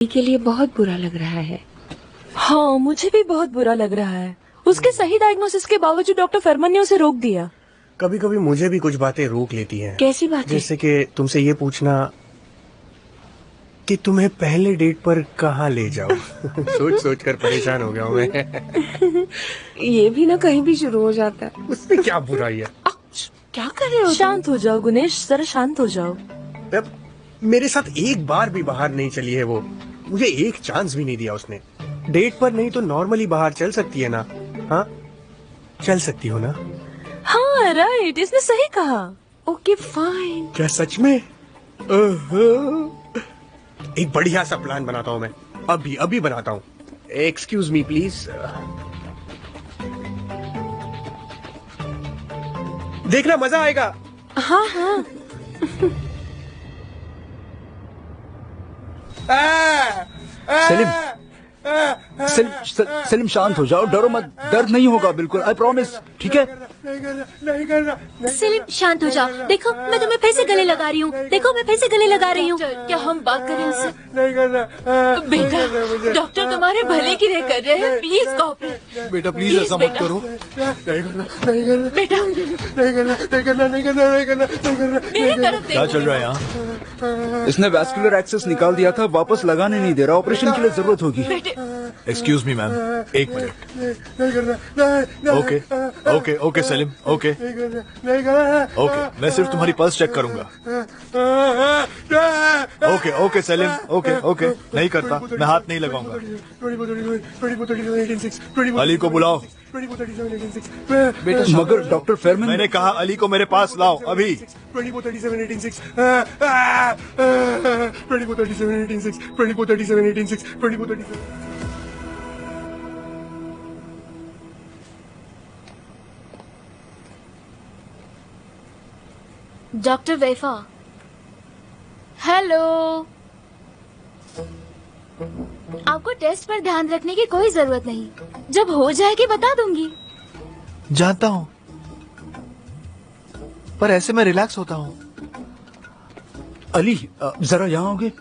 के लिए बहुत बुरा लग रहा है। हाँ, मुझे भी बहुत बुरा लग रहा है। उसके सही डायग्नोसिस के बावजूद डॉक्टर फरमान ने उसे रोक दिया। कभी कभी मुझे भी कुछ बातें रोक लेती हैं। कैसी बातें? जैसे कि तुमसे ये पूछना कि तुम्हें पहले डेट पर कहाँ ले जाऊं। सोच सोच कर परेशान हो गया हूँ मैं। ये भी ना कहीं भी शुरू हो जाता है। उसमें क्या बुराई है? क्या कर रहे हो? शांत हो जाओ गुनेश, जरा शांत हो जाओ। अब मेरे साथ एक बार भी बाहर नहीं चली है वो। मुझे एक चांस भी नहीं दिया उसने। डेट पर नहीं तो नॉर्मली बाहर चल सकती है ना? हाँ, चल सकती हो ना? हाँ राइट, इसने सही कहा। Okay fine. क्या सच में? ओहो। एक बढ़िया सा प्लान बनाता हूँ मैं। अभी बनाता हूँ। Excuse me please. देखना मजा आएगा। हाँ हाँ। सलीम शांत हो जाओ, डरो मत, दर्द नहीं होगा बिल्कुल, आई प्रॉमिस, ठीक है? सलीम शांत हो जाओ। देखो मैं तुम्हें फिर से गले लगा रही हूँ। देखो मैं फिर से गले लगा रही हूँ। क्या हम बात करें उससे? बेटा, डॉक्टर तुम्हारे भले की रह कर रहे हैं, प्लीज कॉपरेट। बेटा प्लीज ऐसा मत करो। बेटा मेरी तरफ क्या चल रहा है यहाँ? इसने वैस्कुलर एक्सेस निकाल दिया था, वापस लगाने नहीं दे रहा, ऑपरेशन के लिए जरूरत होगी। एक्सक्यूज मी मैम, एक minute. Okay okay Salim, okay, मैं सिर्फ तुम्हारी पल्स चेक करूंगा। ओके सलीम, ओके, नहीं करता, मैं हाथ नहीं लगाऊंगा। अली को बुलाओ। बेटा मगर डॉक्टर फेरमैन, मैंने कहा अली को मेरे पास लाओ अभी। Doctor Vefa, hello. आपको टेस्ट पर ध्यान रखने की कोई जरूरत नहीं, जब हो जाएगी बता दूंगी। जानता हूँ, पर ऐसे में रिलैक्स होता हूँ। अली जरा यहाँ आओगे?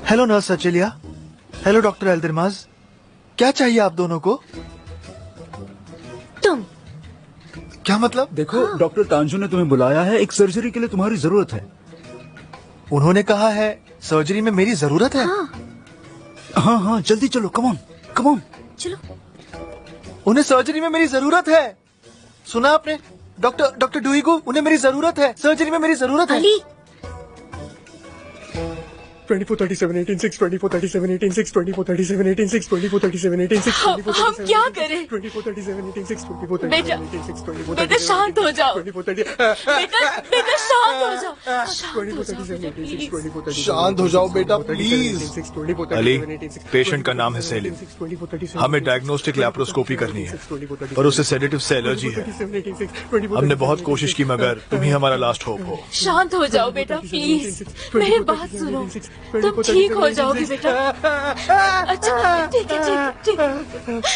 हेलो नर्स अचेलिया, हेलो डॉक्टर एल्दरमाज, क्या चाहिए आप दोनों को? तुम क्या मतलब? देखो डॉक्टर तांजू ने तुम्हें बुलाया है, एक सर्जरी के लिए तुम्हारी जरूरत है। उन्होंने कहा है सर्जरी में मेरी जरूरत है? हाँ जल्दी चलो, कम ऑन चलो। उन्हें सर्जरी में मेरी जरूरत है। सुना आपने? डॉक्टर डुईगू, उन्हें मेरी जरूरत है, सर्जरी में मेरी जरूरत है। अली 2437 2437 18 2437 18 2437 18 हम क्या करें? 2437 बेटा शांत हो जाओ। बेटा शांत हो जाओ। शांत हो जाओ बेटा प्लीज। अली, पेशेंट का नाम है सेलिम। हमें डायग्नोस्टिक लैप्रोस्कोपी करनी है, पर उसे सेडेटिव से एलर्जी है। हमने बहुत कोशिश की मगर तुम ही हमारा लास्ट होप हो। शांत हो जाओ बेटा प्लीज, मेरी बात सुनो, तुम ठीक हो जाओगे बेटा। अच्छा ठीक है।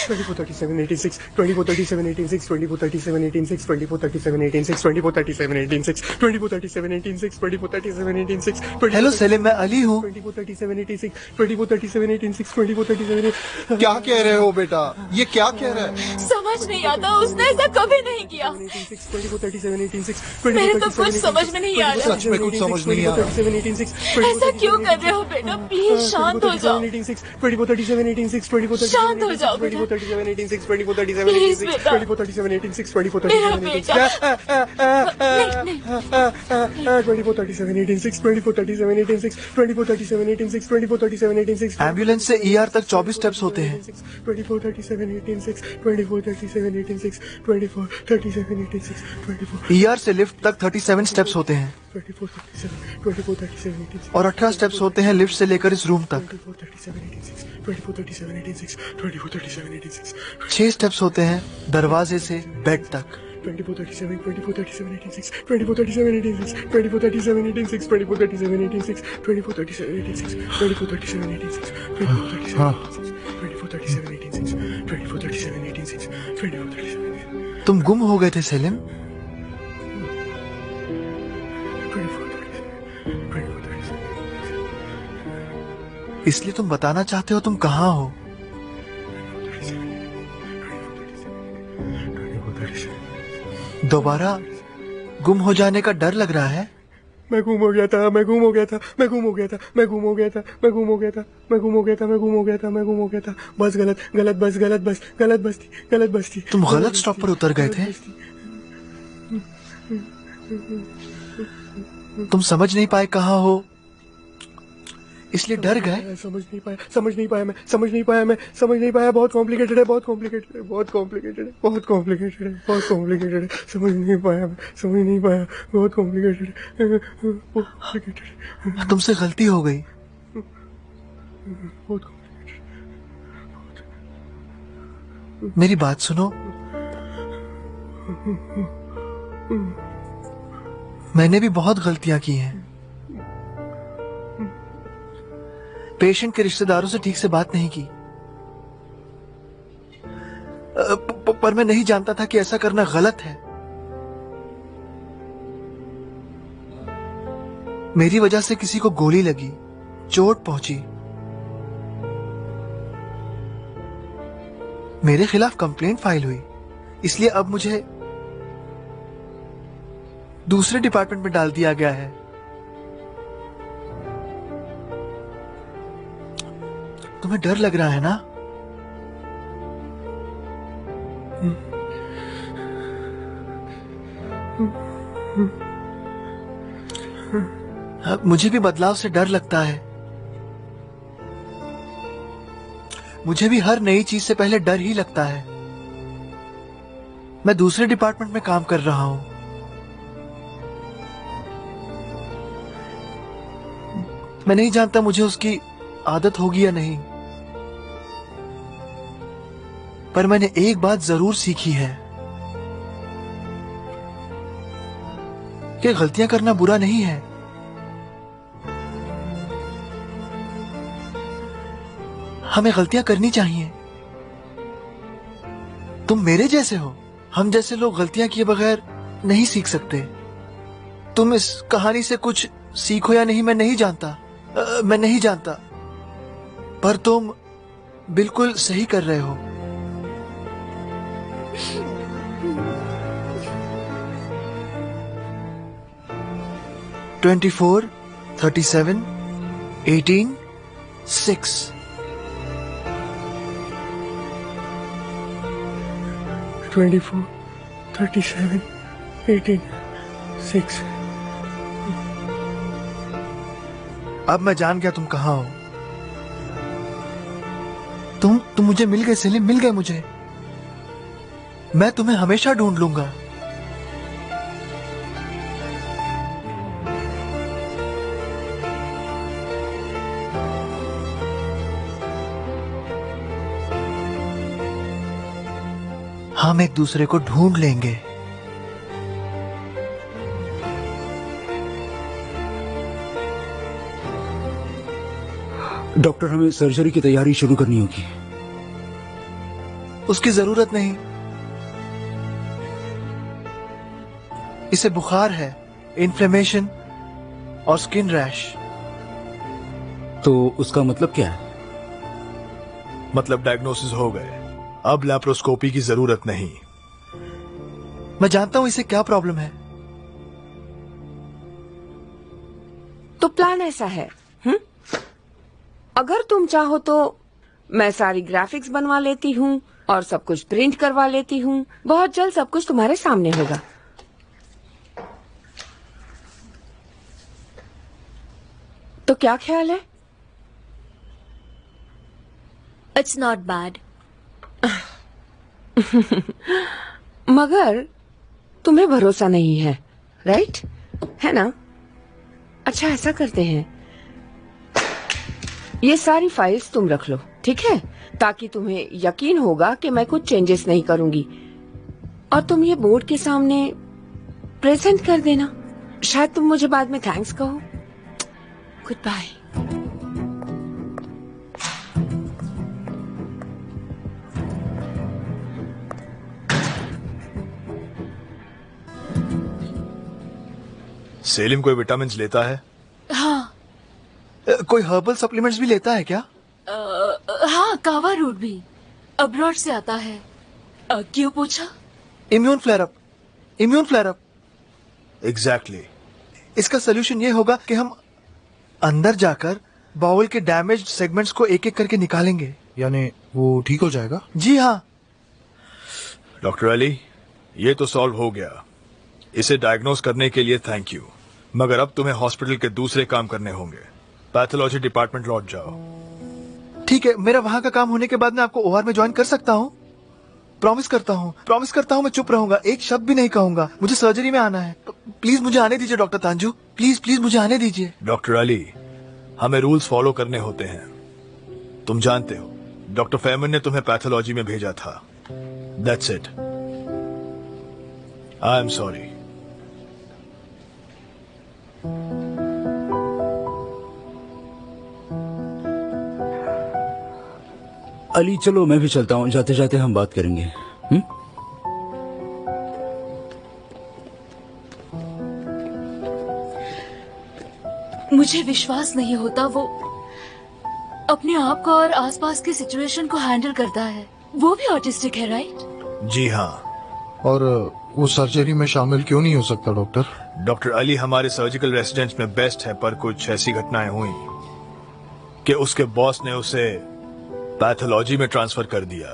2437 86 2437 86 2437 86 2437 86 2437 86 2437 86 2437 86। हेलो सेलिम, मैं अली हूँ। 2437 86 2437 86 2437। क्या कह रहे हो बेटा? ये क्या कह रहा है? समझ नहीं आता, उसने ऐसा कभी नहीं किया। मेरे तो कुछ समझ में नहीं आ रहा। सच में कुछ समझ नहीं आ रहा। ऐसा क्यों कर रहे हो बेटा? प्लीज शांत हो जाओ। शांत हो जाओ बेटा। प्लीज बेटा, मेरा बेटा। नहीं। 2437 एम्बुलेंस से ईआर तक 24 स्टेप्स होते हैं। 2437 ईआर से लिफ्ट तक 37 स्टेप्स होते हैं 2437 और 18 स्टेप्स होते हैं लिफ्ट से लेकर इस रूम तक। 6 स्टेप्स होते हैं दरवाजे से बेड तक। 2437 2437 86 2437 86 2437 86 2437 86 2437 86 2437 86 2437 86 2437 86 2437 86 तुम गुम हो गए थे सेलिम। इसलिए तुम बताना चाहते हो तुम कहाँ हो। दोबारा गुम हो जाने का डर लग रहा है। मैं गुम हो गया था, मैं गुम हो गया था, मैं गुम हो गया था, मैं गुम हो गया था, मैं गुम हो गया था, मैं गुम हो गया था, मैं गुम हो गया था, मैं गुम हो गया था। बस गलत गलत बस गलत बस गलत बस थी, गलत बस थी। तुम गलत स्टॉप पर उतर गए थे। तुम समझ नहीं पाए कहाँ हो, इसलिए डर गए। समझ नहीं पाया, समझ नहीं पाया, मैं समझ नहीं पाया, मैं समझ नहीं पाया। बहुत कॉम्प्लिकेटेड है, बहुत कॉम्प्लिकेटेड है, बहुत कॉम्प्लिकेटेड है, बहुत कॉम्प्लिकेटेड है, बहुत कॉम्प्लिकेटेड है। समझ नहीं पाया, मैं समझ नहीं पाया। बहुत कॉम्प्लिकेटेड है, कॉम्प्लिकेटेड है। तुमसे गलती हो गई। बहुत कॉम्प्लिकेटेड। मेरी बात सुनो। मैंने भी बहुत गलतियां की हैं। पेशेंट के रिश्तेदारों से ठीक से बात नहीं की। पर मैं नहीं जानता था कि ऐसा करना गलत है। मेरी वजह से किसी को गोली लगी, चोट पहुंची। मेरे खिलाफ कंप्लेंट फाइल हुई, इसलिए अब मुझे दूसरे डिपार्टमेंट में डाल दिया गया है। तुम्हें डर लग रहा है ना? मुझे भी बदलाव से डर लगता है। मुझे भी हर नई चीज से पहले डर ही लगता है। मैं दूसरे डिपार्टमेंट में काम कर रहा हूं। मैं नहीं जानता मुझे उसकी आदत होगी या नहीं, पर मैंने एक बात जरूर सीखी है कि गलतियां करना बुरा नहीं है। हमें गलतियां करनी चाहिए। तुम मेरे जैसे हो। हम जैसे लोग गलतियां किए बगैर नहीं सीख सकते। तुम इस कहानी से कुछ सीखो या नहीं मैं नहीं जानता। मैं नहीं जानता, पर तुम बिल्कुल सही कर रहे हो। "24, 37, 18, 6 24, 37, 18, 6 अब मैं जान गया तुम कहाँ हो। तुम मुझे मिल गए सेलिम, मिल गए मुझे। मैं तुम्हें हमेशा ढूंढ लूंगा। हम एक दूसरे को ढूंढ लेंगे। डॉक्टर, हमें सर्जरी की तैयारी शुरू करनी होगी। उसकी जरूरत नहीं। इसे बुखार है, इन्फ्लेमेशन और स्किन रैश। तो उसका मतलब क्या है? मतलब डायग्नोसिस हो गए, अब लैप्रोस्कोपी की जरूरत नहीं। मैं जानता हूं इसे क्या प्रॉब्लम है। तो प्लान ऐसा है, अगर तुम चाहो तो मैं सारी ग्राफिक्स बनवा लेती हूँ और सब कुछ प्रिंट करवा लेती हूँ। बहुत जल्द सब कुछ तुम्हारे सामने होगा। तो क्या ख्याल है? It's not bad. मगर तुम्हें भरोसा नहीं है, राइट? है ना? अच्छा, ऐसा करते हैं, ये सारी फाइल्स तुम रख लो, ठीक है? ताकि तुम्हें यकीन होगा कि मैं कुछ चेंजेस नहीं करूंगी। और तुम ये बोर्ड के सामने प्रेजेंट कर देना। शायद तुम मुझे बाद में थैंक्स कहो। Good bye. सेलिम कोई विटामिन लेता है? हाँ कोई हर्बल सप्लीमेंट्स भी लेता है क्या? हाँ, कावा रूट भी अब्रॉड से आता है। क्यों पूछा? Immune flare up, immune flare up. Exactly. इसका सोल्यूशन ये होगा कि हम अंदर जाकर बाउल के डैमेज्ड सेगमेंट्स को एक एक करके निकालेंगे। यानी वो ठीक हो जाएगा? जी हाँ। डॉक्टर अली, ये तो सॉल्व हो गया। इसे डायग्नोज करने के लिए थैंक यू, मगर अब तुम्हें हॉस्पिटल के दूसरे काम करने होंगे। पैथोलॉजी डिपार्टमेंट लौट जाओ। ठीक है, मेरा वहां का काम होने के बाद मैं आपको ओआर में ज्वाइन कर सकता हूँ? प्रॉमिस करता हूँ मैं चुप रहूंगा, एक शब्द भी नहीं कहूंगा। मुझे सर्जरी में आना है, प्लीज मुझे आने दीजिए डॉक्टर तांजू, प्लीज प्लीज मुझे आने दीजिए। डॉक्टर अली, हमें रूल्स फॉलो करने होते हैं, तुम जानते हो। डॉक्टर फैमन ने तुम्हें पैथोलॉजी में भेजा था। That's it. I am sorry. Ali चलो मैं भी चलता हूँ, जाते जाते हम बात करेंगे। मुझे विश्वास नहीं होता वो अपने आप को और आसपास की सिचुएशन को हैंडल करता है। वो भी ऑटिस्टिक है, राइट? जी हाँ। और वो सर्जरी में शामिल क्यों नहीं हो सकता डॉक्टर? डॉक्टर अली हमारे सर्जिकल रेसिडेंट्स में बेस्ट है, पर कुछ ऐसी घटनाएं हुई कि उसके बॉस ने उसे पैथोलॉजी में ट्रांसफर कर दिया।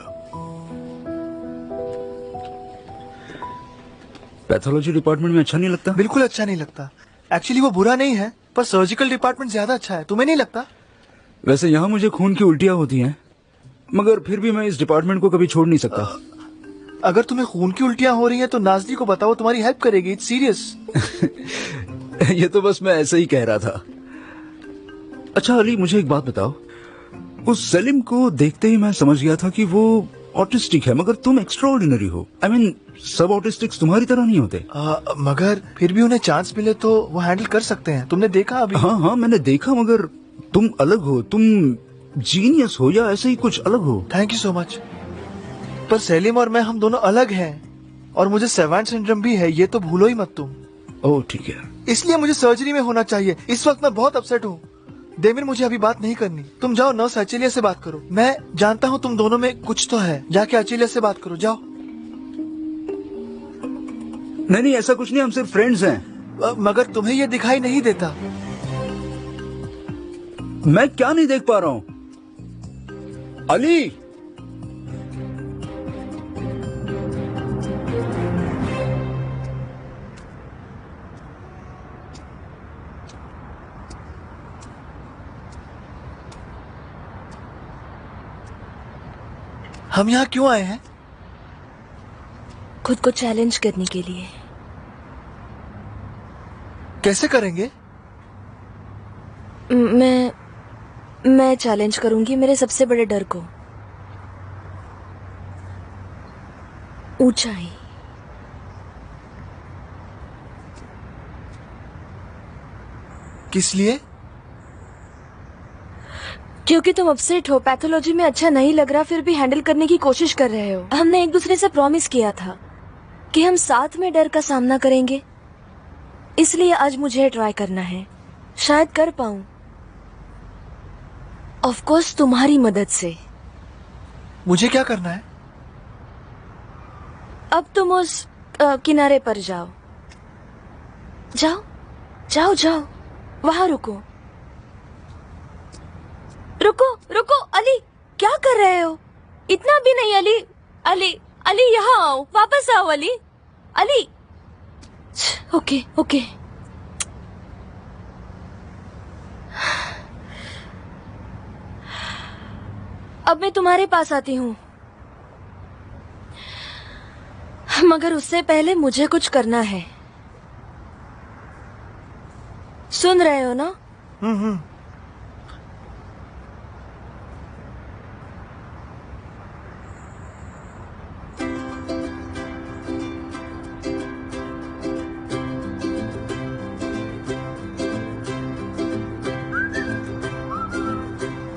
पैथोलॉजी डिपार्टमेंट में अच्छा नहीं लगता? बिल्कुल अच्छा नहीं लगता। एक्चुअली वो बुरा नहीं है, पर सर्जिकल डिपार्टमेंट ज्यादा अच्छा है। तुम्हें नहीं लगता? वैसे यहाँ मुझे खून की उल्टियाँ होती हैं, मगर फिर भी मैं इस डिपार्टमेंट को कभी छोड़ नहीं सकता। अगर तुम्हें खून की उल्टियाँ हो रही हैं तो नाज़नी को बताओ, तुम्हारी हेल्प करेगी। It's serious. ये तो बस मैं ऐसे ही कह रहा था। अच्छा अली, मुझे एक बात बताओ, उस सेलिम को देखते ही मैं समझ गया था कि वो ऑटिस्टिक है, मगर तुम एक्स्ट्रा ऑर्डिनरी हो। आई मीन सब ऑटिस्टिक्स तुम्हारी तरह नहीं होते। मगर फिर भी उन्हें चांस मिले तो वो हैंडल कर सकते हैं। तुमने देखा अभी? हाँ मैंने देखा, मगर तुम अलग हो, तुम जीनियस हो या ऐसे ही कुछ अलग हो। Thank you so much. पर सेलिम और मैं, हम दोनों अलग हैं, और मुझे सेवांट सिंड्रोम भी है, ये तो भूलो ही मत तुम। ओह ठीक है। इसलिए मुझे सर्जरी में होना चाहिए। इस वक्त मैं बहुत अपसेट हूँ। देमिर, मुझे अभी बात नहीं करनी। तुम जाओ नर्स अचेलिया से बात करो। मैं जानता हूँ तुम दोनों में कुछ तो है। जाके अचेलिया से बात करो, जाओ। नहीं ऐसा कुछ नहीं, हम सिर्फ फ्रेंड्स हैं। मगर तुम्हें ये दिखाई नहीं देता। मैं क्या नहीं देख पा रहा हूँ? अली, हम यहाँ क्यों आए हैं? खुद को चैलेंज करने के लिए। कैसे करेंगे? मैं चैलेंज करूंगी मेरे सबसे बड़े डर को। ऊंचाई। किस लिए? क्योंकि तुम अपसेट हो, पैथोलॉजी में अच्छा नहीं लग रहा, फिर भी हैंडल करने की कोशिश कर रहे हो। हमने एक दूसरे से प्रॉमिस किया था कि हम साथ में डर का सामना करेंगे, इसलिए आज मुझे ट्राई करना है। शायद कर पाऊं, ऑफ कोर्स तुम्हारी मदद से। मुझे क्या करना है? अब तुम उस किनारे पर जाओ। जाओ जाओ जाओ, वहां रुको। रुको रुको अली, क्या कर रहे हो? इतना भी नहीं अली। अली अली यहाँ आओ, वापस आओ अली। Ali okay okay. अब मैं तुम्हारे पास आती हूँ, मगर उससे पहले मुझे कुछ करना है। सुन रहे हो ना?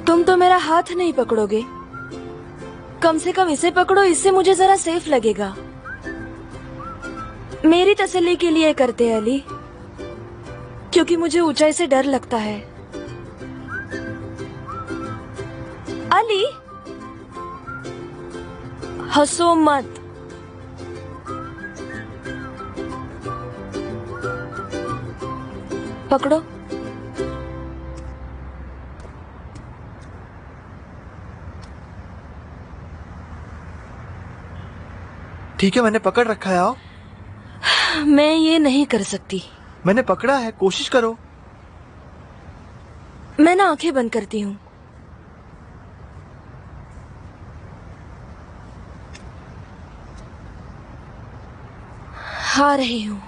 तुम तो मेरा हाथ नहीं पकड़ोगे, कम से कम इसे पकड़ो, इससे मुझे जरा सेफ लगेगा। मेरी तसल्ली के लिए करते हैं अली। क्योंकि मुझे ऊंचाई से डर लगता है। अली, हंसो मत। पकड़ो। ठीक है, मैंने पकड़ रखा है। आओ। मैं ये नहीं कर सकती। मैंने पकड़ा है, कोशिश करो। मैं ना आंखें बंद करती हूँ। आ रही हूँ।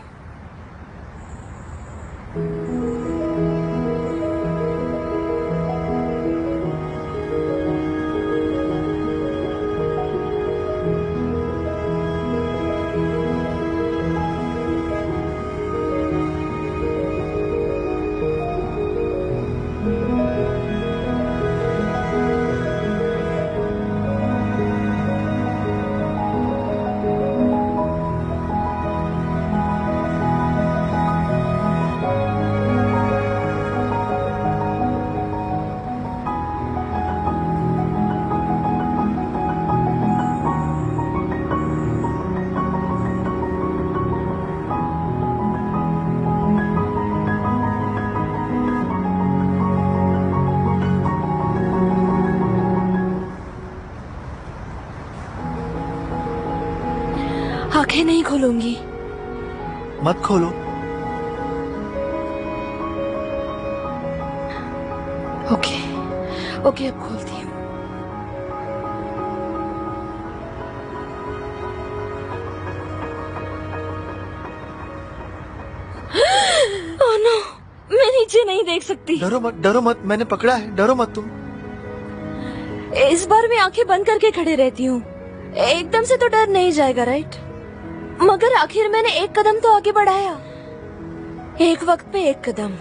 आंखें नहीं खोलूंगी। मत खोलो। ओके, ओके, अब खोलती हूँ। ओह नो, मैं नीचे नहीं देख सकती। डरो मत, डरो मत, मैंने पकड़ा है, डरो मत तुम। इस बार मैं आंखें बंद करके खड़े रहती हूँ। एकदम से तो डर नहीं जाएगा, राइट? मगर आखिर मैंने एक कदम तो आगे बढ़ाया। एक वक्त पे एक कदम।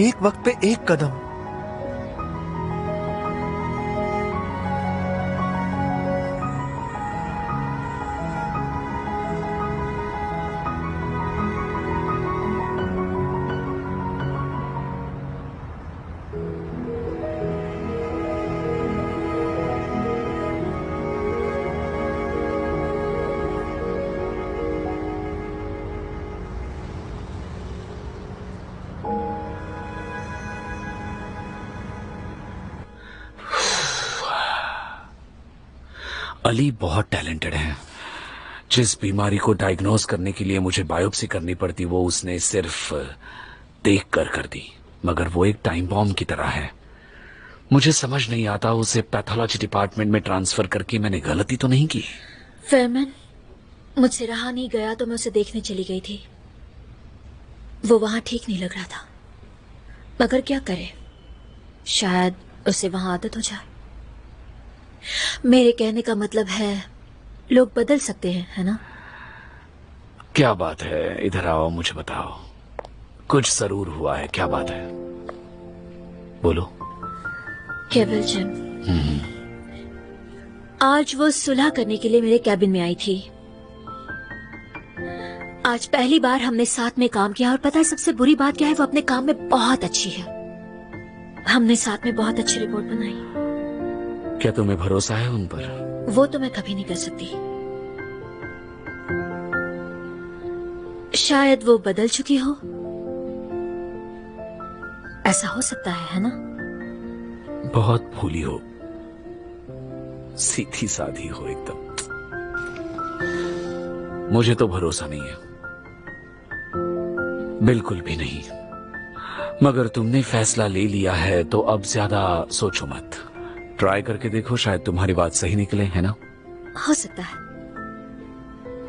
एक वक्त पे एक कदम। अली बहुत टैलेंटेड है। जिस बीमारी को डायग्नोज करने के लिए मुझे बायोप्सी करनी पड़ती वो उसने सिर्फ देख कर दी। मगर वो एक टाइम बॉम्ब की तरह है। मुझे समझ नहीं आता उसे पैथोलॉजी डिपार्टमेंट में ट्रांसफर करके मैंने गलती तो नहीं की। फेरमैन, मुझसे रहा नहीं गया तो मैं उसे देखने चली गई थी। वो वहां ठीक नहीं लग रहा था, मगर क्या करे, शायद उसे वहां आदत हो जाए। मेरे कहने का मतलब है लोग बदल सकते हैं, है ना? क्या बात है, इधर आओ, मुझे बताओ। कुछ जरूर हुआ है, क्या बात है? बोलो। केवल जिम, आज वो सुलह करने के लिए मेरे कैबिन में आई थी। आज पहली बार हमने साथ में काम किया और पता है सबसे बुरी बात क्या है? वो अपने काम में बहुत अच्छी है। हमने साथ में बहुत अच्छी रिपोर्ट बनाई। क्या तुम्हें भरोसा है उन पर? वो तो मैं कभी नहीं कर सकती। शायद वो बदल चुकी हो, ऐसा हो सकता है ना? बहुत भूली हो, सीधी साधी हो एकदम। मुझे तो भरोसा नहीं है, बिल्कुल भी नहीं। मगर तुमने फैसला ले लिया है तो अब ज्यादा सोचो मत। ट्राई करके देखो, शायद तुम्हारी बात सही निकले, है ना? हो सकता है।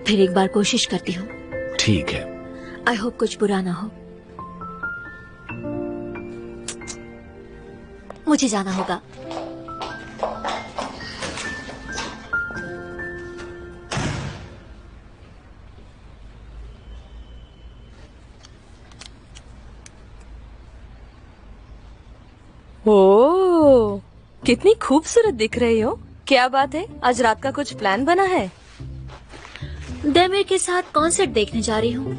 फिर एक बार कोशिश करती हूँ। ठीक है। आई होप कुछ बुरा ना हो। मुझे जाना होगा। ओह, कितनी खूबसूरत दिख रही हो। क्या बात है, आज रात का कुछ प्लान बना है? देमिर के साथ कॉन्सर्ट देखने जा रही हूँ।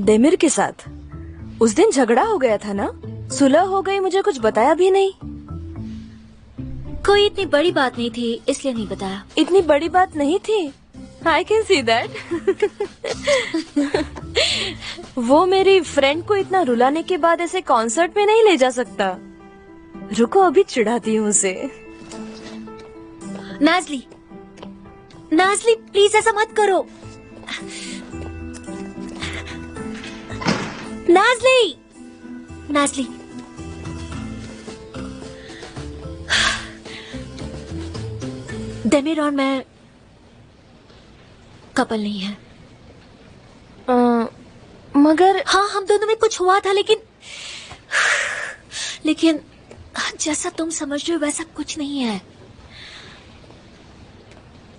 देमिर के साथ? उस दिन झगड़ा हो गया था ना, सुलह हो गई, मुझे कुछ बताया भी नहीं। कोई इतनी बड़ी बात नहीं थी, इसलिए नहीं बताया। इतनी बड़ी बात नहीं थी? I can see that. वो मेरी फ्रेंड को इतना रुलाने के बाद ऐसे कॉन्सर्ट में नहीं ले जा सकता। रुको, अभी चिढ़ाती हूँ उसे। नाज़ली, नाज़ली प्लीज ऐसा मत करो। नाज़ली, नाज़ली, देमिर और मैं कपल नहीं है। मगर हाँ, हम दोनों में कुछ हुआ था, लेकिन जैसा तुम समझ रहे हो वैसा कुछ नहीं है।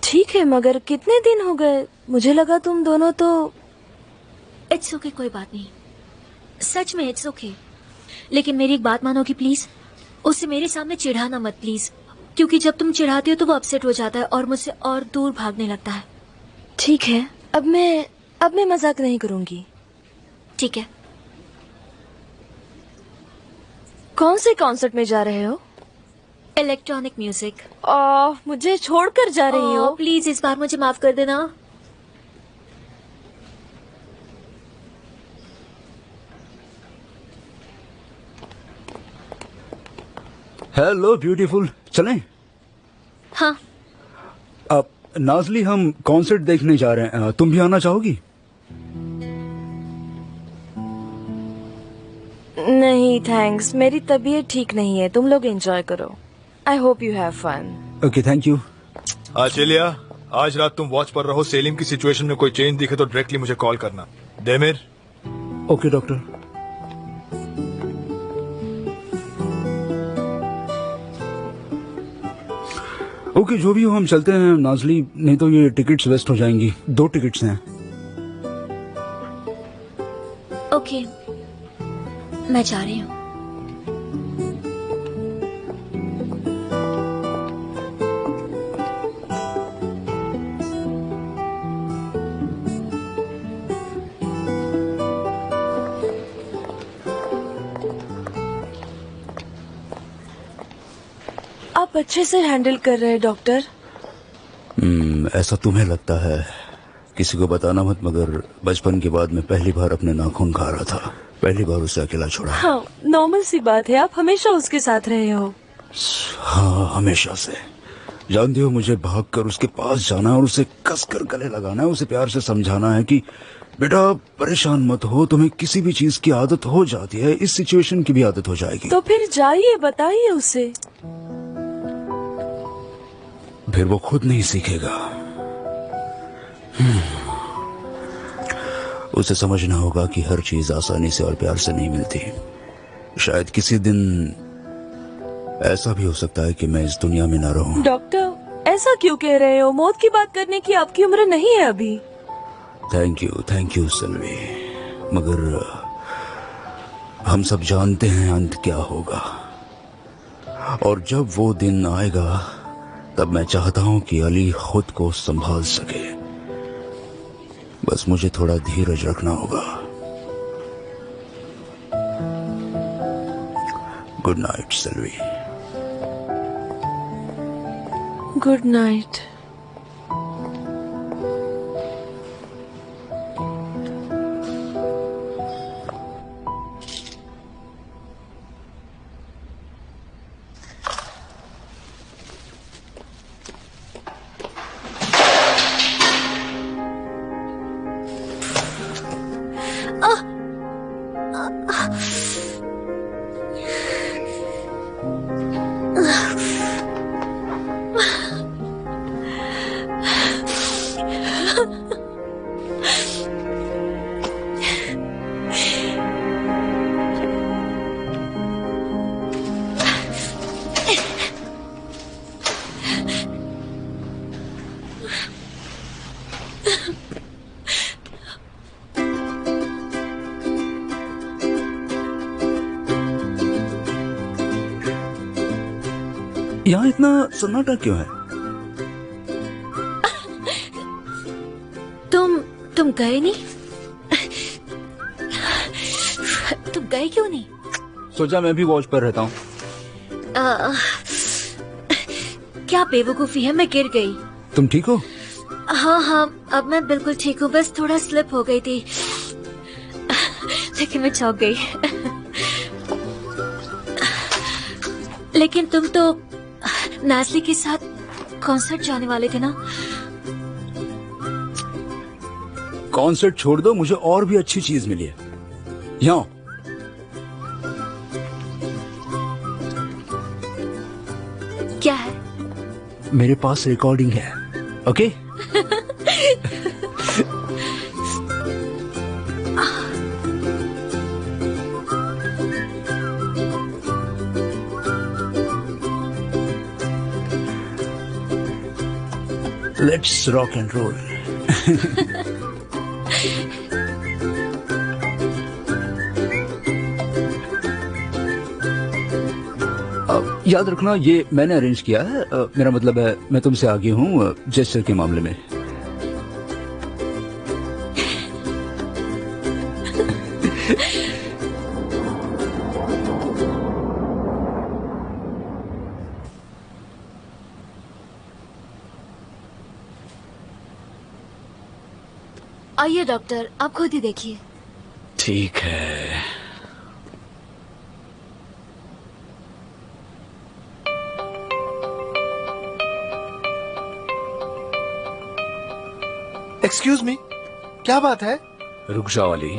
ठीक है, मगर कितने दिन हो गए? मुझे लगा तुम दोनों तो। इट्स ओके, कोई बात नहीं, सच में इट्स ओके। लेकिन मेरी एक बात मानोगी प्लीज? उसे मेरे सामने चिढ़ाना मत प्लीज, क्योंकि जब तुम चिढ़ाती हो तो वो अपसेट हो जाता है और मुझसे और दूर भागने लगता है। ठीक है, अब मैं मजाक नहीं करूंगी। ठीक है। कौन से कॉन्सर्ट में जा रहे हो? Electronic music. मुझे छोड़कर जा रही हो? प्लीज इस बार मुझे माफ कर देना। हेलो ब्यूटीफुल, चलें? हाँ। अब नाज़ली, हम कॉन्सर्ट देखने जा रहे हैं, तुम भी आना चाहोगी? नहीं थैंक्स, मेरी तबीयत ठीक नहीं है, तुम लोग एंजॉय करो। I hope you have fun. Okay, thank you. आचिलिया, आज रात तुम वॉच पर रहो। सेलिम की सिचुएशन में कोई चेंज दिखे तो डायरेक्टली मुझे कॉल करना। देमिर। Okay doctor. ओके, जो भी हो हम चलते हैं नाज़ली, नहीं तो ये टिकट्स वेस्ट हो जाएंगी। 2 टिकट्स हैं। ओके, मैं जा रही हूँ। आप अच्छे से हैंडल कर रहे हैं डॉक्टर। ऐसा तुम्हें लगता है, किसी को बताना मत, मगर बचपन के बाद मैं पहली बार अपने नाखून खा रहा था। पहली बार उसे अकेला छोड़ा। हाँ, नॉर्मल सी बात है, आप हमेशा उसके साथ रहे हो। हाँ, हमेशा से। जानती हो, मुझे भागकर उसके पास जाना और उसे कसकर गले लगाना है, उसे प्यार से समझाना है कि बेटा परेशान मत हो, तुम्हें किसी भी चीज की आदत हो जाती है, इस सिचुएशन की भी आदत हो जाएगी। तो फिर जाइए, बताइए उसे। फिर वो खुद नहीं सीखेगा। उसे समझना होगा कि हर चीज आसानी से और प्यार से नहीं मिलती। शायद किसी दिन ऐसा भी हो सकता है कि मैं इस दुनिया में ना रहूं। डॉक्टर, ऐसा क्यों कह रहे हो? मौत की बात करने की आपकी उम्र नहीं है अभी। थैंक यू सेल्वी, मगर हम सब जानते हैं अंत क्या होगा, और जब वो दिन आएगा तब मैं चाहता हूं कि अली खुद को संभाल सके। बस मुझे थोड़ा धीरज रखना होगा। Good night Selvi. Good night. यहाँ इतना सन्नाटा क्यों है? तुम गए नहीं? तुम गए क्यों नहीं? सोचा मैं भी वॉच पर रहता हूँ। क्या बेवकूफी है, मैं गिर गई। तुम ठीक हो? हाँ हाँ, अब मैं बिल्कुल ठीक हूँ, बस थोड़ा स्लिप हो गई थी, लेकिन मैं चौंक गई। लेकिन तुम तो नाज़ली के साथ कॉन्सर्ट जाने वाले थे ना? कॉन्सर्ट छोड़ दो, मुझे और भी अच्छी चीज मिली है। यहाँ क्या है? मेरे पास रिकॉर्डिंग है। Okay? Let's rock and roll. याद रखना ये मैंने अरेंज किया है। मेरा मतलब है मैं तुमसे आगे हूँ जेस्चर के मामले में। आइए डॉक्टर, आप खुद ही देखिए। ठीक है। एक्सक्यूज मी, क्या बात है? रुक जाओ अली।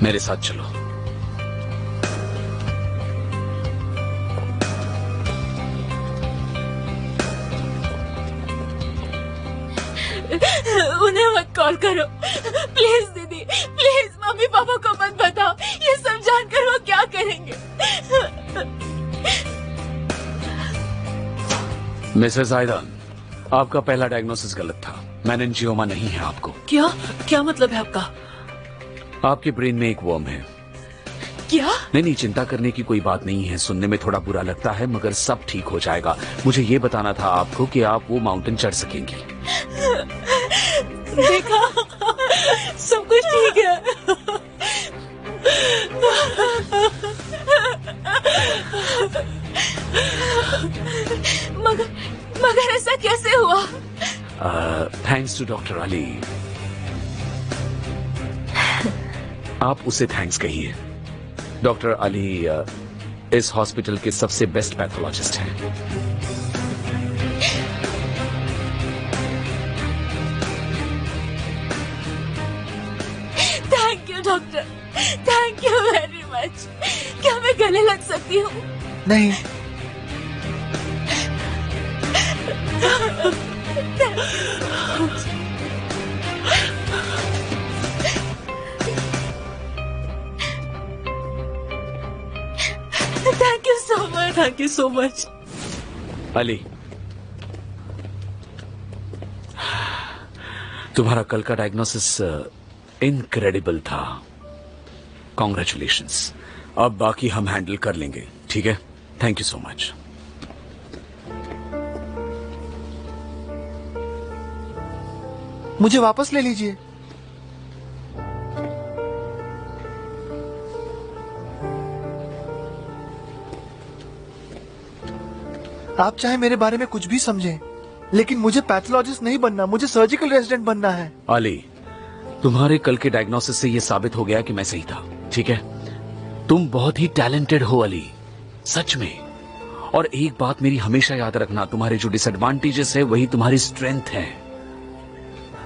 मेरे साथ चलो। उन्हें मत कॉल करो प्लीज दीदी, प्लीज मम्मी पापा को मत बताओ, ये सब जानकर वो क्या करेंगे। मिसेस आयदा, आपका पहला डायग्नोसिस गलत था। मेनिंजियोमा नहीं है आपको। क्या क्या मतलब है आपका? आपके ब्रेन में एक वर्म है। क्या? नहीं, चिंता करने की कोई बात नहीं है। सुनने में थोड़ा बुरा लगता है मगर सब ठीक हो जाएगा। मुझे ये बताना था आपको कि आप वो माउंटेन चढ़ सकेंगी। देखा, सब कुछ ठीक है। मगर ऐसा कैसे हुआ? Thanks to doctor Ali. आप उसे थैंक्स कहिए। डॉक्टर अली इस हॉस्पिटल के सबसे बेस्ट पैथोलॉजिस्ट हैं। Thank you doctor, thank you very much. क्या मैं गले लग सकती हूँ? नहीं। Thank you so much, thank you so much. Ali, तुम्हारा कल का डायग्नोसिस इनक्रेडिबल था। कॉन्ग्रेचुलेशंस। अब बाकी हम हैंडल कर लेंगे, ठीक है? Thank you so much. मुझे वापस ले लीजिए। आप चाहे मेरे बारे में कुछ भी समझें, लेकिन मुझे पैथोलॉजिस्ट नहीं बनना, मुझे सर्जिकल रेजिडेंट बनना है। अली, तुम्हारे कल के डायग्नोसिस से यह साबित हो गया कि मैं सही था, ठीक है? तुम बहुत ही टैलेंटेड हो अली, सच में। और एक बात मेरी हमेशा याद रखना, तुम्हारे जो डिसएडवांटेजेस है वही तुम्हारी स्ट्रेंथ है।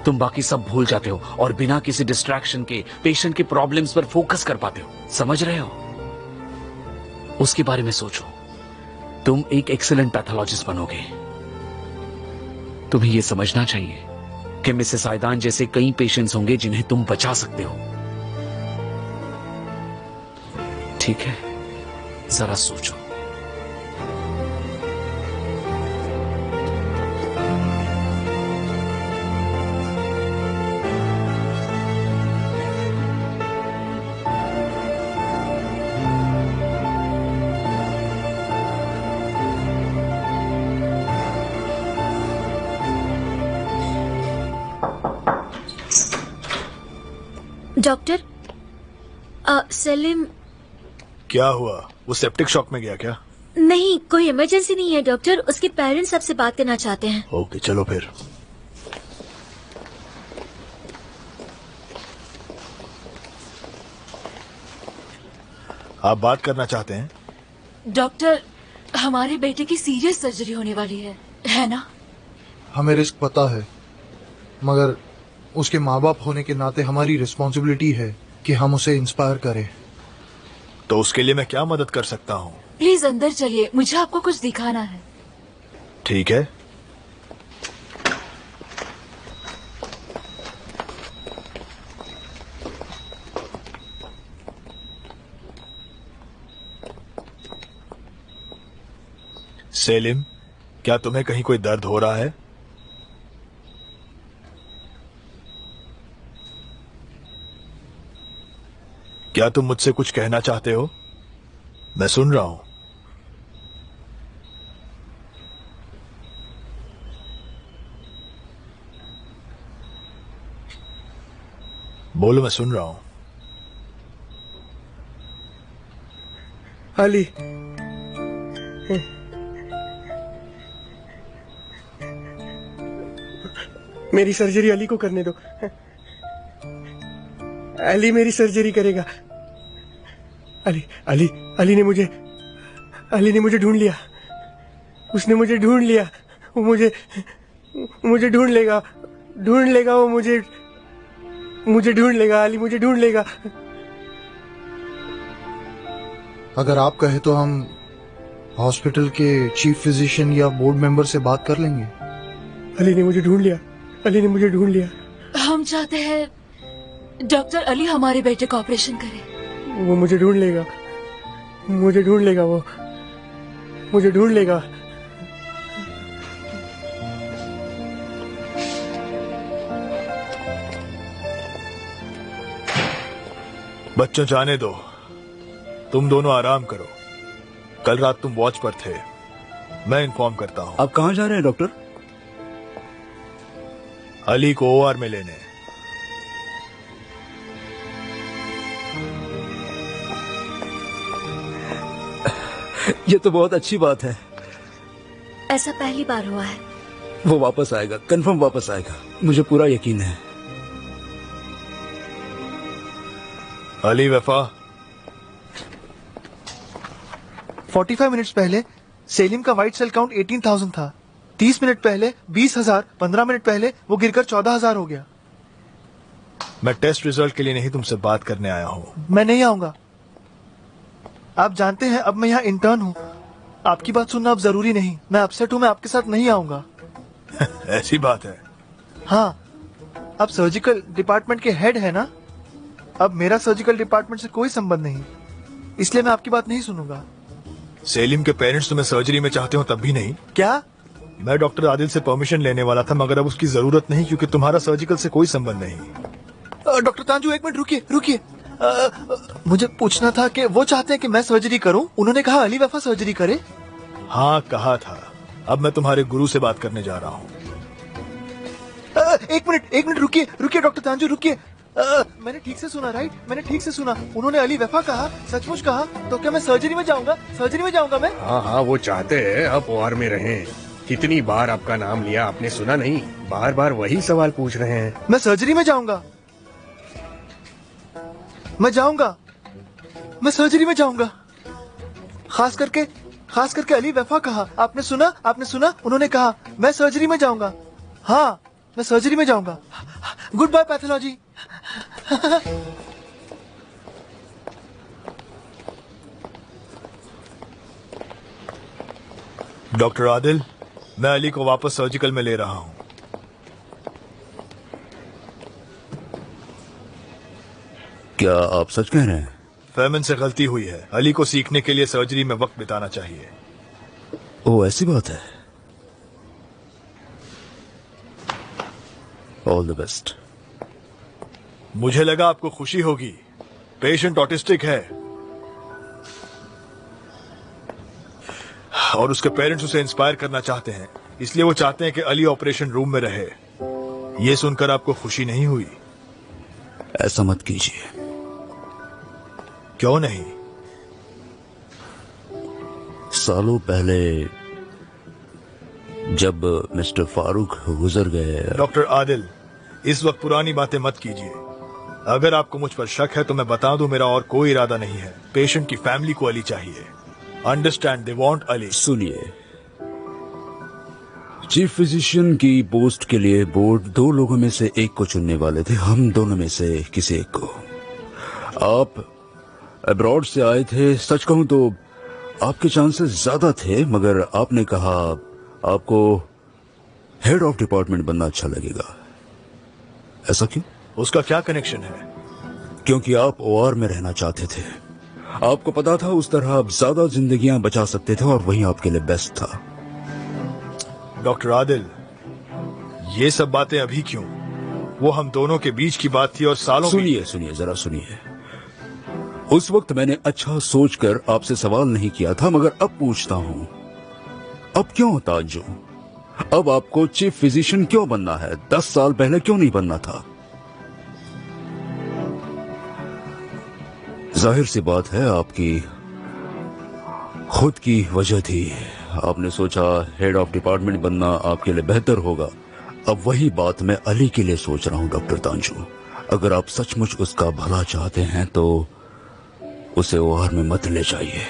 तुम बाकी सब भूल जाते हो और बिना किसी डिस्ट्रैक्शन के पेशेंट के प्रॉब्लम्स पर फोकस कर पाते हो। समझ रहे हो? उसके बारे में सोचो। तुम एक एक्सीलेंट पैथोलॉजिस्ट बनोगे। तुम्हें यह समझना चाहिए कि मिसेस आयदान जैसे कई पेशेंट्स होंगे जिन्हें तुम बचा सकते हो। ठीक है, जरा सोचो। डॉक्टर, सलीम। क्या हुआ? वो सेप्टिक शॉक में गया क्या? नहीं, कोई इमरजेंसी नहीं है डॉक्टर। उसके पेरेंट्स आपसे बात करना चाहते हैं। ओके, चलो फिर। आप बात करना चाहते हैं? डॉक्टर, हमारे बेटे की सीरियस सर्जरी होने वाली है ना? हमें रिस्क पता है, मगर उसके माँ बाप होने के नाते हमारी रिस्पॉन्सिबिलिटी है कि हम उसे इंस्पायर करें। तो उसके लिए मैं क्या मदद कर सकता हूँ? प्लीज अंदर चलिए, मुझे आपको कुछ दिखाना है। ठीक है। सेलिम, क्या तुम्हें कहीं कोई दर्द हो रहा है? क्या तुम मुझसे कुछ कहना चाहते हो? मैं सुन रहा हूं। बोलो, मैं सुन रहा हूं। अली, मेरी सर्जरी अली को करने दो। अली मेरी सर्जरी करेगा। अली अली अली ने मुझे ढूंढ लिया। उसने मुझे ढूंढ लिया। वो मुझे ढूंढ लेगा वो मुझे ढूंढ लेगा। अली मुझे ढूंढ लेगा। अगर आप कहे तो हम हॉस्पिटल के चीफ फिजिशियन या बोर्ड मेंबर से बात कर लेंगे। अली ने मुझे ढूंढ लिया। अली ने मुझे ढूंढ लिया। हम चाहते हैं डॉक्टर अली हमारे बेटे का ऑपरेशन करे। वो मुझे ढूंढ लेगा। मुझे ढूंढ लेगा। वो मुझे ढूंढ लेगा। बच्चों, जाने दो। तुम दोनों आराम करो। कल रात तुम वॉच पर थे। मैं इन्फॉर्म करता हूं। आप कहाँ जा रहे हैं डॉक्टर? अली को ओआर में लेने। ये तो बहुत अच्छी बात है। ऐसा पहली बार हुआ है। वो वापस आएगा, कंफर्म वापस आएगा, मुझे पूरा यकीन है। अली, वफा। 45 मिनट्स पहले सेलिम का व्हाइट सेल काउंट 18,000 था। 30 मिनट पहले 20,000, 15 मिनट पहले वो गिरकर 14,000 हो गया। मैं टेस्ट रिजल्ट के लिए नहीं तुमसे बात करने आया हूं। मैं नहीं आऊंगा। आप जानते हैं अब मैं यहाँ इंटर्न हूँ। आपकी बात सुनना अब जरूरी नहीं। मैं अपसेट हूँ, मैं आपके साथ नहीं आऊंगा। ऐसी बात है? हाँ, आप सर्जिकल डिपार्टमेंट के हेड है ना। अब मेरा सर्जिकल डिपार्टमेंट से कोई संबंध नहीं, इसलिए मैं आपकी बात नहीं सुनूंगा। सेलिम के पेरेंट्स तुम्हें सर्जरी में चाहते हो तब भी नहीं? क्या? मैं डॉक्टर आदिल से परमिशन लेने वाला था, मगर अब उसकी जरूरत नहीं, क्योंकि तुम्हारा सर्जिकल से कोई संबंध नहीं। डॉक्टर तांजू, एक मिनट रुकिए। मुझे पूछना था कि वो चाहते हैं कि मैं सर्जरी करूं। उन्होंने कहा अली वफा सर्जरी करे। हाँ, कहा था। अब मैं तुम्हारे गुरु से बात करने जा रहा हूँ। एक मिनट रुकिए डॉक्टर तांजू, रुकिए। मैंने ठीक से सुना, राइट? मैंने ठीक से सुना। उन्होंने अली वफा कहा, सचमुच कहा। तो क्या मैं सर्जरी में जाऊंगा मैं? हाँ, वो चाहते हैं आप ओआर में रहें। कितनी बार आपका नाम लिया, आपने सुना नहीं? बार बार वही सवाल पूछ रहे हैं। मैं सर्जरी में जाऊंगा। मैं सर्जरी में जाऊंगा। खास करके अली वफा कहा। आपने सुना? उन्होंने कहा मैं सर्जरी में जाऊंगा। हाँ, मैं सर्जरी में जाऊंगा। Good bye pathology. Doctor Adil, मैं अली को वापस सर्जिकल में ले रहा हूँ। क्या आप सच कह रहे हैं? फेमन से गलती हुई है। अली को सीखने के लिए सर्जरी में वक्त बिताना चाहिए। ओह, ऐसी बात है। All the best. मुझे लगा आपको खुशी होगी। पेशेंट ऑटिस्टिक है और उसके पेरेंट्स उसे इंस्पायर करना चाहते हैं, इसलिए वो चाहते हैं कि अली ऑपरेशन रूम में रहे। ये सुनकर आपको खुशी नहीं हुई? ऐसा मत कीजिए। क्यों नहीं? सालों पहले जब मिस्टर फारूक गुजर गए। डॉक्टर आदिल, इस वक्त पुरानी बातें मत कीजिए। अगर आपको मुझ पर शक है तो मैं बता दूं, मेरा और कोई इरादा नहीं है। पेशेंट की फैमिली को अली चाहिए। Understand, they want Ali. सुनिए, चीफ फिजिशियन की पोस्ट के लिए बोर्ड 2 लोगों में से एक को चुनने वाले थे। हम दोनों में से किसी एक को। आप अब्रॉड से आए थे। सच कहूं तो आपके चांसेस ज्यादा थे, मगर आपने कहा आपको हेड ऑफ डिपार्टमेंट बनना अच्छा लगेगा। ऐसा क्यों? उसका क्या कनेक्शन है? क्योंकि आप ओआर में रहना चाहते थे। आपको पता था उस तरह आप ज्यादा जिंदगियां बचा सकते थे और वही आपके लिए बेस्ट था। डॉक्टर आदिल, ये सब बातें अभी क्यों? वो हम दोनों के बीच की बात थी और सालों सुनिए जरा सुनिए। उस वक्त मैंने अच्छा सोचकर आपसे सवाल नहीं किया था, मगर अब पूछता हूं, अब क्यों ताज्जु? अब आपको चीफ फिजिशियन क्यों बनना है? 10 साल पहले क्यों नहीं बनना था? जाहिर सी बात है, आपकी खुद की वजह थी। आपने सोचा हेड ऑफ डिपार्टमेंट बनना आपके लिए बेहतर होगा। अब वही बात मैं अली के लिए सोच रहा हूं डॉक्टर तांजू। अगर आप सचमुच उसका भला चाहते हैं तो उसे ओआर में मत ले जाइए।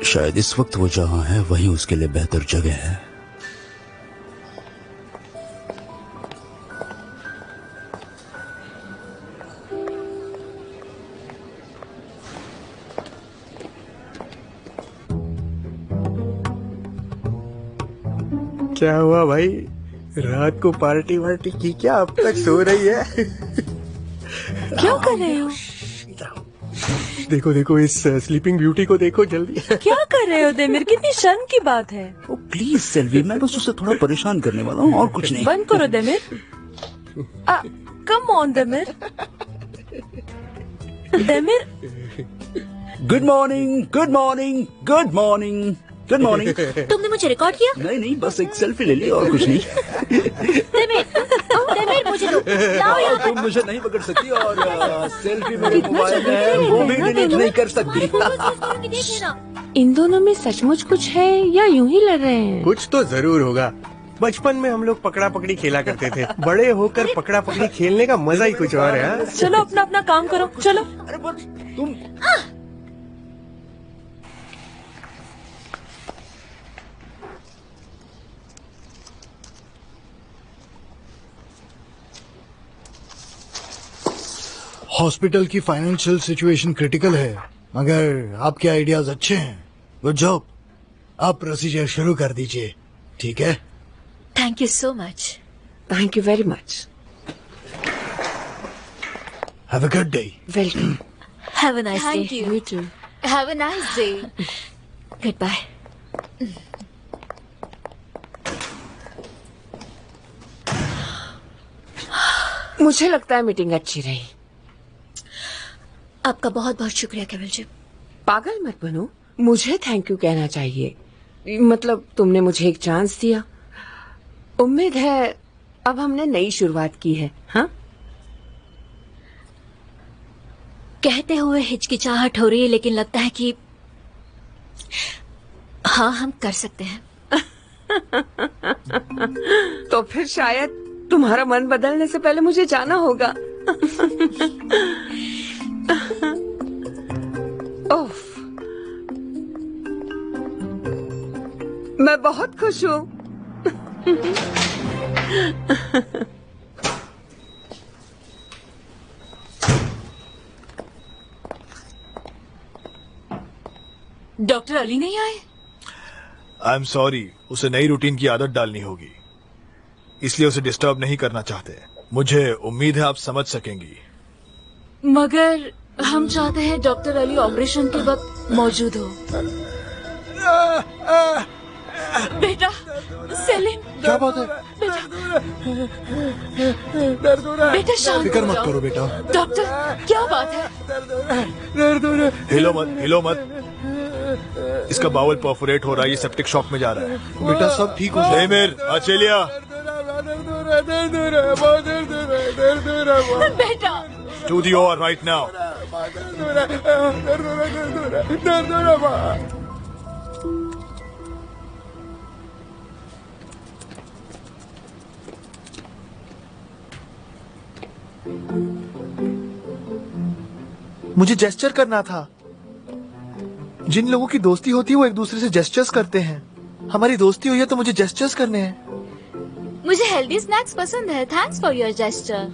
शायद इस वक्त वो जहां है वही उसके लिए बेहतर जगह है। क्या हुआ भाई, रात को पार्टी वार्टी की क्या? अब तक सो रही है? क्यों कर रहे हो? देखो देखो, इस स्लीपिंग ब्यूटी को देखो जल्दी। क्या कर रहे हो देमिर? कितनी शर्म की बात है। ओ प्लीज सेल्वी, मैं बस उसे थोड़ा परेशान करने वाला हूँ और कुछ नहीं। बंद करो Demir. Come on Demir. Demir, good morning, good morning, good morning, good morning. तुमने मुझे रिकॉर्ड किया? नहीं, बस एक सेल्फी ले ली और कुछ नहीं। देमिर, मुझे दो। लाओ यहाँ पर। तुम मुझे नहीं पकड़ सकती और सेल्फी मेरे मोबाइल में है, वो भी डिलीट नहीं कर सकती। देख लेना। इन दोनों में सचमुच कुछ है या यूं ही लड़ रहे हैं? कुछ तो जरूर होगा। बचपन में हम लोग पकड़ा पकड़ी खेला करते थे। बड़े होकर पकड़ा पकड़ी खेलने का मजा ही कुछ और है। हाँ? चलो अपना अपना काम करो, चलो। अरे पर तुम हॉस्पिटल की फाइनेंशियल सिचुएशन क्रिटिकल है, मगर आपके आइडियाज अच्छे हैं। Good job. आप प्रोसीजर शुरू कर दीजिए, ठीक है? Thank you so much. Thank you very much. Have a good day. Welcome. Have a nice Thank day. you. You too. Have a nice day. Good bye. मुझे लगता है मीटिंग अच्छी रही। आपका बहुत बहुत शुक्रिया केवल जी। पागल मत बनो, मुझे थैंक यू कहना चाहिए। मतलब तुमने मुझे एक चांस दिया। उम्मीद है अब हमने नई शुरुआत की है। हाँ, कहते हुए हिचकिचाहट हो रही है, लेकिन लगता है कि हाँ, हम कर सकते हैं। तो फिर शायद तुम्हारा मन बदलने से पहले मुझे जाना होगा। ओफ, मैं बहुत खुश हूँ। डॉक्टर अली नहीं आए? आई एम सॉरी, उसे नई रूटीन की आदत डालनी होगी, इसलिए उसे डिस्टर्ब नहीं करना चाहते। मुझे उम्मीद है आप समझ सकेंगी। मगर हम चाहते हैं डॉक्टर अली ऑपरेशन के वक्त मौजूद हो। बेटा सेलिम, क्या बात है? बेटा शांत फिक्र हो मत जाओ। करो बेटा। डॉक्टर, क्या बात है? हिलो मत, हिलो मत। इसका बाउल परफोरेट हो रहा है, ये सेप्टिक शॉक में जा रहा है। बेटा सब ठीक हो जाएगा। देमिर, अचेलिया, रहा है, दर्द हो रहा है, बहुत दर्द हो रहा है, दर्द हो रहा है, बेटा To the OR right now. दर्द हो रहा है, दर्द हो रहा है, दर्द हो रहा है, दर्द हो रहा है। मुझे जेस्चर करना था। जिन लोगों की दोस्ती होती है वो एक दूसरे से जेस्चर्स करते हैं। हमारी दोस्ती हुई है तो मुझे जेस्चर्स करने हैं। मुझे हेल्दी स्नैक्स पसंद है। Thanks for your gesture.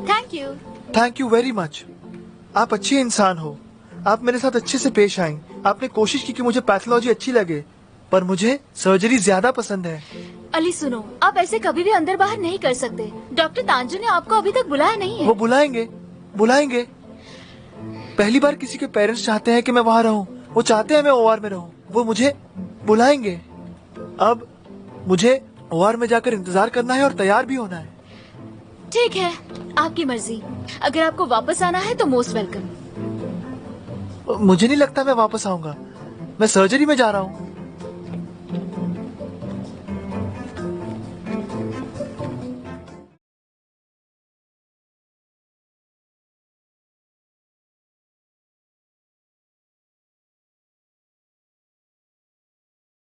Thank you. Thank you very much. आप अच्छे इंसान हो। आप मेरे साथ अच्छे से पेश आईं। आपने कोशिश की कि मुझे पैथोलॉजी अच्छी लगे, पर मुझे सर्जरी ज्यादा पसंद है। अली सुनो, आप ऐसे कभी भी अंदर बाहर नहीं कर सकते। डॉक्टर तांजू ने आपको अभी तक बुलाया नहीं है। वो बुलाएंगे, बुलाएंगे। पहली बार किसी के पेरेंट्स चाहते हैं कि मैं वहाँ रहूं। वो चाहते हैं मैं ओआर में रहूं। वो मुझे बुलाएंगे। अब मुझे ओआर में जाकर इंतजार करना है और तैयार भी होना है। ठीक है, आपकी मर्जी। अगर आपको वापस आना है तो मोस्ट वेलकम। मुझे नहीं लगता मैं वापस आऊंगा। मैं सर्जरी में जा रहा हूँ।